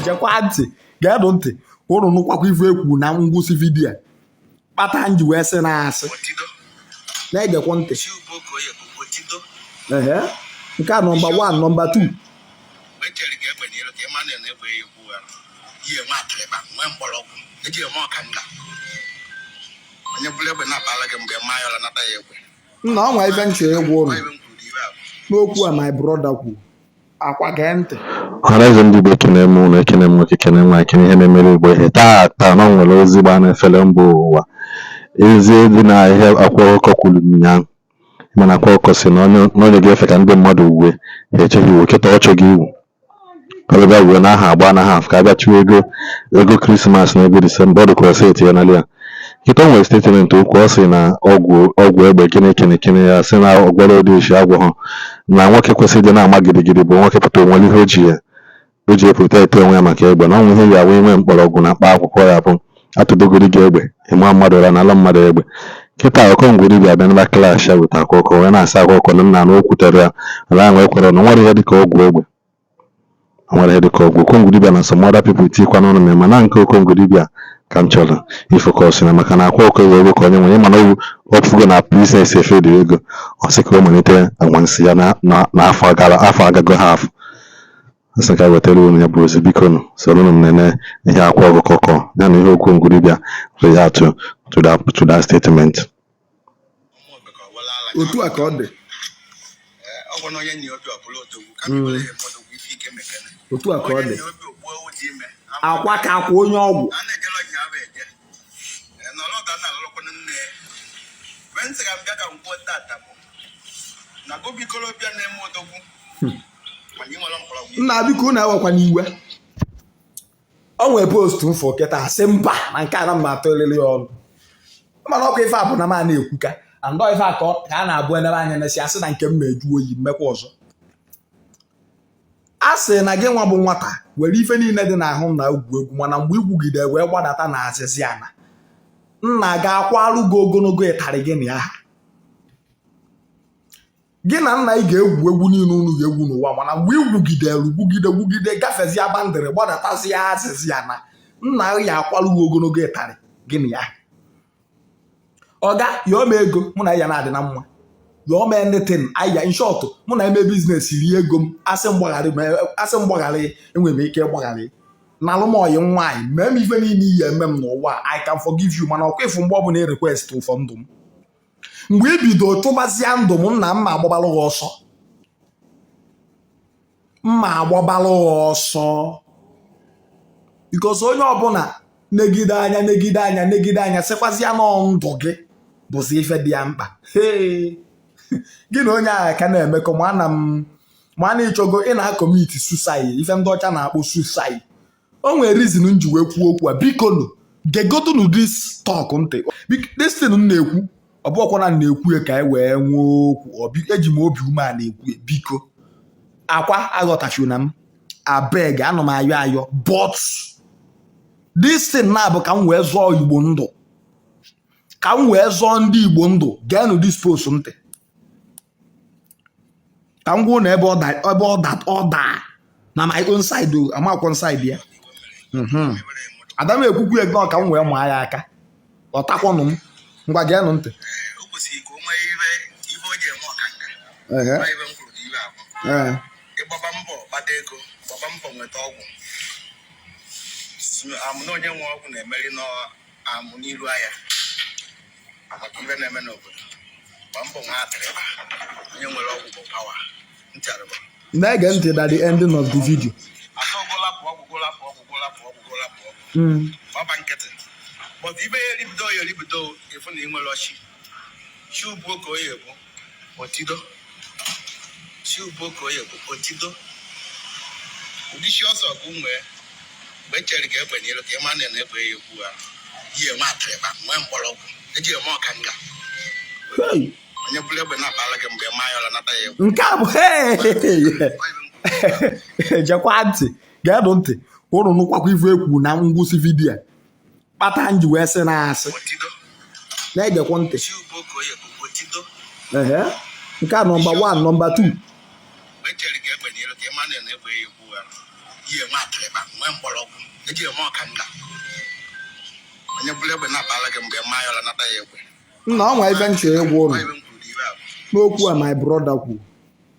Jekwa ntị ga-edo ntị ụrụ nụkwakwa ife ekwu na ngwụsị vidiyo kpata nji wee sị na-asị na-egekwa ntị nke a nọmba 1 nọmba 2 nna ọ nwa ife nche egwu ụlọ n'okwu a my brother kwu akwa gee ntị ọhaneze ndị Igbo ekene m ụlọ ekene m nwoke ekene nwa ekene ihe na-emere Igbo ihe taa na nwere ozi gba na-efere mba ụwa ezi dị na ihe Akwa Okuko kwuru ụnyaahụ mana Akwa Okuko si na onye ga-efe ka ndị mmadụ uwe ha echeghị iwu kịta ọ chọghị iwu ọbịbịa uwe na aha agba na ha ka abịa chụọ ego krismas na ego disemba ọ dịkwara seti ya n'ala ya kịta o nwere statement okwu ọ sị na ọgwụ egbe kene ya sị na ọgwara ode Ishi agwụ ha na nwoke kwesịrị ịdị na-ama gidigidi bụ nwoke pụta onwere ihe o ji eprotekt onwe ya maka egbe na ọnwụ ihe ya wee nwee mkpọrọgwụ na mkpa akwụkwọ ya bụ atụdogori gị egbe ịma mmadụ ụra n'ala mmadụ egbe kịta Okongwu Dibia abịa n'ebe klaasị ya weta Akwa Okuko wee na-asa Akwa Okuko na nna na o kwutere ya ala ahụ ekwere na nwere ihe dịka ọgwụ egbe nwere ihe dịka ọgwụ Okongwu Dibia na some other people tikwa n'ọnụ m mana nke Okongwu Dibia ka m chọrọ ifokọs na maka na Akwa Okuko ewe ka onye nwe mana ọfụgo na biznes efedi ego ọ sị ka o malite anwansi ya n'afọ agago ha afọ asị ka wetara unu ya bụ ozi biko nụ soro unu m nene ihe Akwa Okuko ya na ihe Okongwu Dibia react to that statement. otu a ka ọ dị otu a ka ọ dị akwa ka akwa onye ọgwụ nna biko na-ewekwa n'iwe o nwere postu mfọ kịta asị mba na nke a na mma atọ elele ya ọnụ mana ọkụ ife a bụ na ma na-ekwuka andọ ife a ka a na-abụ enebe anya na si asị na nke m na-eju oyi mmekwa ọzọ a sị na gị nwa bụ nwata were ife niile dị n'ahụ m na egwu egwu mana mgbe igwugide wee gbadata na azịzị ana nna ga-akwarụ gị ogologo ịtarị gị na ya gị na nna ị ga-egwu egwu niile unu ga-egwu n'ụwa mana mgbe igwugide gafezi bandịrị gbadatazi ya azịzị ana nna ya akwarụ gị ogologo ịtarị gị na ya ọga yọọ m ego mụ na ya na-adị na mma yọọ m anything aya in short mụ na eme biznes rie ego m asị mgbagharị enwere m ike ịgbagharị na alụmọyị nwaanyị mee m ife niile iyi eme m n'ụwa I can forgive you mana ọkwa ịfụ mgbe ọbụla ị request ụfọ ndụ m mgbe ị bido tụbazịa ndụ m nna mma agbabalụ gị ọsọ because onye ọbụla negide anya sịkwazịa nọ ndụ gị bụzi ife dị ya mkpa gị na onye agha ka na-emekọ mana ịchọgo ị na-akọmiti suicide ife ndị ọcha na-akpọ suicide o nwere reason m ji wee kwuo okwu a biko nụ gegodunu this talk ntị this thing m na-ekwu ọ bụkwana na-ekwu ka anyị wee nwee okwu eji m obi ume a na-ekwu biko akwa aghọtachuna m abeg anọ m ayọ but this thing na-abụ ka m wee zọọ Igbo ndụ ka m wee zọọ ndị Igbo ndụ geenụ this post ntị ka m gwuo na ebe ọ daa na my own side amakwọ side ya Adam ekwukwu ego ka m wee maa ya aka ọtakwọnụ m ngwa geenụ ntị amụ na onye nwe ọgwụ na-emeri n'amụ n'iru ahịa maka ibe na-eme n'obodo gba mbọ nwa atịrịba onye nwere ọgwụ bụ pawa ncharịba na-ege ntị na the ending of the video ọba nkịtị but ibe ya eribido efu na ị nwere ọchị chi ubuo ka oyi egbu otido ụdị chi ọsọ bụ nwee mgbe chere ka egbe n'elu ka ị ma na-egbe ya egwu ha yi enwe atịrịba nwee mgbọrọgwụ eji eme ọkanga onye bụrụ egbe na-akpara gị mgbe ma ya ọla nata ya egwu nke a bụ jekwa ntị ga-edụ ntị ụrụ nụkwakwa ife ekwu na ngwụsị vidiyo kpata nji wee sị na-asị na-egekwa ntị nke a nọmba 1 nọmba 2 mgbe chere ka egbe n'elu ka ị ma na-egbe ya egwu ha yi ye ma treba mwe mbologu eji eme ọkanga onye bụrụ egbe na-akpala gị mgbe ma yọla nata ya egbe nna ọnwa ife nche egwu ụlọ n'okwu a my brother kwu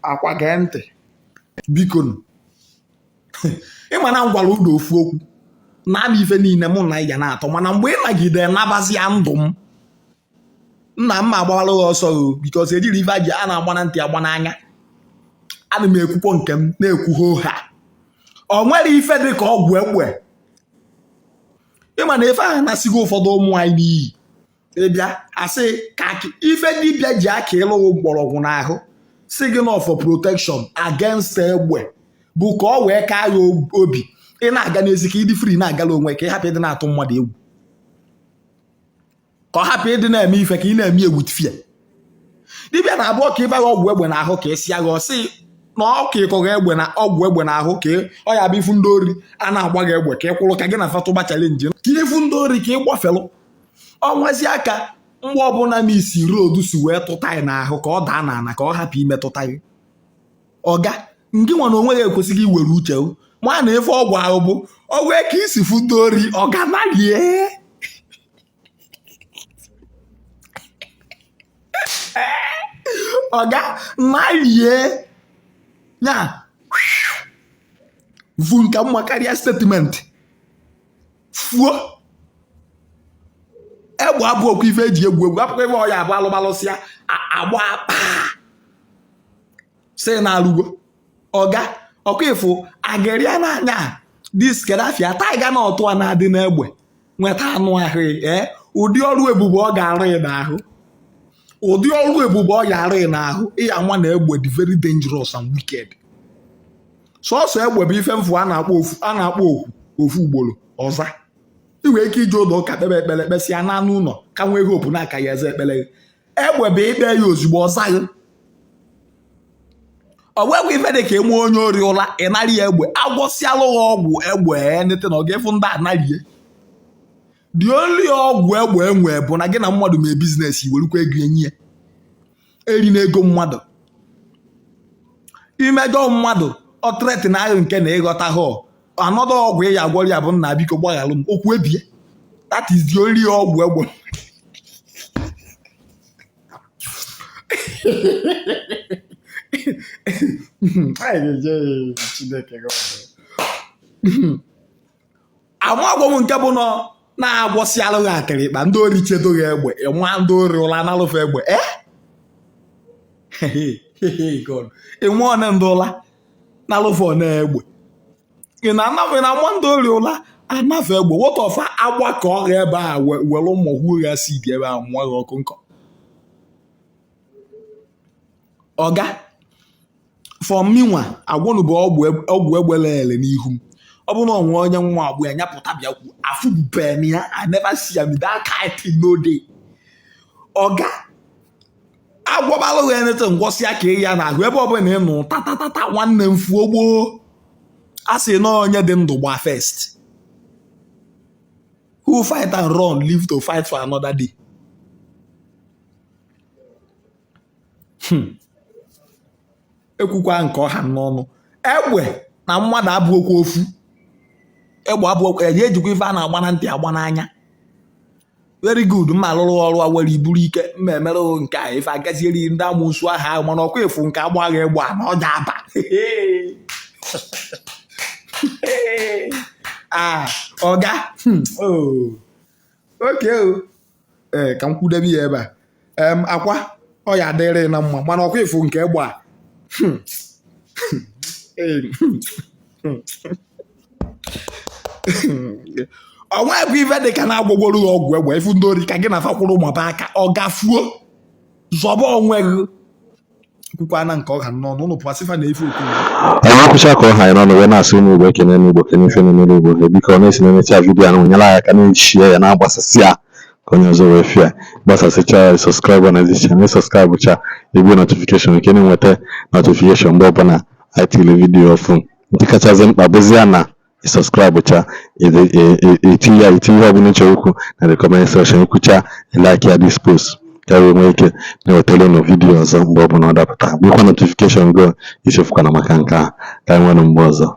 akwa gee ntị biko ịma na ngwara ụlọ ofu okwu na-abịa ife niile mụ na ya na-atọ mana mgbe ị nagide nabazi ya ndụ m nna m agbawara ya ọsọ bikos ejiri ife aji a na-agba na ntị agba n'anya ana m ekwukwo nke m na-ekwuho ha o nwere ife dị ka ọgwụ egbe ịma na ife ahụ na-asịgo ụfọdụ ụmụ anyị n'iyi ịbịa asị ka ife dibịa ji aka ịlụ mgbọrọgwụ n'ahụ si gị nọ for protection against egbe bụ ka ọ wee kaa ya obi ị na-aga n'ezi ka ịdị free na-agala onwe ka ị hapụ ịdị na-atụ mmadụ egwu ka ọ hapụ ịdị na-eme ife ka ị na-eme egwu tifie dibịa na-abụọ ka ịba ya ọgwụ egbe n'ahụ ka esi agha ọsị na ọka ịkọghị egbe na ọgwụ egbe n'ahụ ka ọ ya bụ ifu ndị ori a na-agba gị egbe ka ị kwụrụ ka gị na fatụba chalenji ka ifu ndị ori ka ị gbafelụ ọnwazi aka mgbe ọbụla na isi road si wee tụta anyị n'ahụ ka ọ daa n'ala ka ọ hapụ imetụta gị ọga ngị nwa na onwe ya ekwesịghị iwere uche ma na efe ọgwụ ahụ bụ ọgwụ ka isi fu ndị ori ọga nalie ọga nalie ya vu nke mma karịa statement fuo egbe abụ okwu ife eji egwu egwu apụkwa ebe ọya abụ alụbalụsịa agba apa si na-alụgo ọga ọkwa ịfụ ageria n'anya diskedafia taiga na ọtụ a na-adị n'egbe nweta anụ ahụ ụdị ọrụ ebube ọ ga-arụ ị n'ahụ ụdị ọrụ ebube ọ ga-arụ ị n'ahụ ịya nwa na egbe dị very dangerous and wicked sọsọ egbe bụ ife mfụ a na-akpọ ofu ugboro ọza ị nwere ike iji ụlọ ụka kpebe ekpere kpesịa n'anụ ụlọ ka nwee hopu na-aka ya eze ekpere egbe bụ ikpe ya ozugbo ọzaghị ọgwegwụ ife dị ka eme onye ori ụla ị narị ya egbe agwọsịalụ ya ọgwụ egbe nete na ọ ga-efu ndị anarie dị only ọgwụ egbe enwe bụ na gị na mmadụ mee biznes werukwa ego enyi ya eri na ego mmadụ imejọ mmadụ ọtụreti na ahụ nke na ịghọta ha anọdụ ọgwụ ị ya agwọrọ ya bụ nna biko gbaghalụ m okwu ebie that is the only ọgwụ egbe amagwọ m nke bụ nọ na-agwọsị alụghị akịrịkpa ndị ori chedoghị egbe ịnwa ndị ori ụla na-alụfe egbe ịnwa one ndị ụla na-alụfe one egbe ị na-anafe na nwa ndị ori ụla anafe egbe wotọfa agbakọ ọrịa ebe a were ụmụ hụ ya si dị ebe a mụọ ya ọkụ nkọ ọga fọminwa agwọnụbụ ọgwụ egbe lele n'ihu m ọ bụrụ na onwe onye nwa agbụ ya nyapụta bịakwu afụbụben ya I never see am that kind thing no day ọga agwọbalụ ya nete ngwọsị aka ya na ahụ ebe ọ bụla ị nụ tatatata nwanne m fuo gboo a sị na onye dị ndụ gba first who fight and run live to fight for another day ekwukwa nke ọha n'ọnụ egbe na mmadụ abụghịkwa ofu egbe abụghịkwa eji ejikwa ife a na-agba na ntị agba n'anya very good mma alụrụ ọrụ a were iburu ike mma emerụ nke a ife agazieri ndị amụsụ aha ahụ mana ọkwa efu nke agbaghị egbe a na ọja aba ọga oke ka m kwudebe ya ebe a akwa ọ ya adịrị na mma mana ọkwa efu nke egbe a ọnwa ebe ife dị ka na-agwọgworo ya ọgwụ egbe ifu ndị ori ka gị na fakwụrụ maba aka ọ gafuo zọba onwe gị kwukwana nke ọha n'ọnụ ụnụ pụasịfa na efe okwu akwụcha ka ọha ya n'ọnụ wee na-asị ụmụ Igbo ekene n'Igbo kene ife n'emere Igbo he biko ọ na-esi na-emecha vidiyo ahụ nyere aka na-echie ya na-agbasasị ya ka onye ọzọ wee fịa gbasasịcha ya sọskraịbụ na ezi chanel sọskraịbụ cha igwe notifikeshọn nke na-enweta notifikeshọn mgbe ọbụla anyị tiri vidiyo ọfụ nke kachasị mkpa bụzie na sọskraịbụ cha etinye ihe ọbụla ịchọrọ ikwu na the comment section ikwucha like ya this post ka wee nwee ike na-ewetara ụnụ vidiyo ọzọ mgbe ọbụla ọ dapụta gbekwa notifikeshọn go ichefukwana maka nke a ka anyị nwere mgbe ọzọ